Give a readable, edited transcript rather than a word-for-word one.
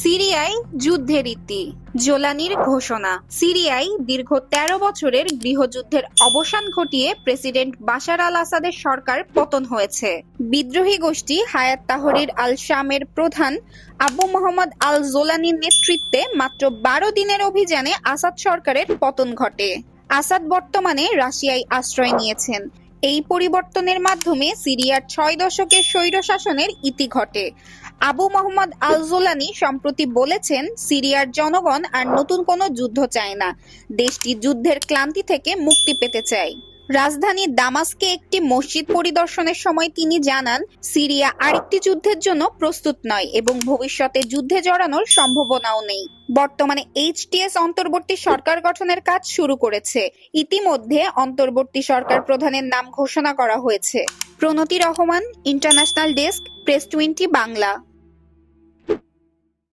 সিরিয়ায় যুদ্ধের ইতি, জোলানির ঘোষণা। সিরিয়ায় দীর্ঘ ১৩ বছরের গৃহযুদ্ধের অবসান ঘটিয়ে প্রেসিডেন্ট বাশার আল আসাদের সরকার পতন হয়েছে। বিদ্রোহী গোষ্ঠী হায়াত তাহরির আল শামের প্রধান আবু মোহাম্মদ আল জোলানির নেতৃত্বে মাত্র ১২ দিনের অভিযানে আসাদ সরকারের পতন ঘটে। আসাদ বর্তমানে রাশিয়ায় আশ্রয় নিয়েছেন। এই পরিবর্তনের মাধ্যমে সিরিয়ার ৬ দশকের স্বৈরশাসনের ইতি ঘটে। আবু মোহাম্মদ আল জোলানি সম্প্রতি বলেছেন, সিরিয়ার জনগণ আর নতুন কোনো যুদ্ধ চায় না, দেশটি যুদ্ধের ক্লান্তি থেকে মুক্তি পেতে চায়। রাজধানী দামাস্কে একটি মসজিদ পরিদর্শনের সময় তিনি জানান, সিরিয়া আরেকটি যুদ্ধের জন্য প্রস্তুত নয় এবং ভবিষ্যতে যুদ্ধে জড়ানোর সম্ভাবনাও নেই। বর্তমানে এইচটিএস অন্তর্বর্তী সরকার গঠনের কাজ শুরু করেছে। ইতিমধ্যে অন্তর্বর্তী সরকার প্রধানের নাম ঘোষণা করা হয়েছে। Pranati Rahman, international desk, press 20 Bangla.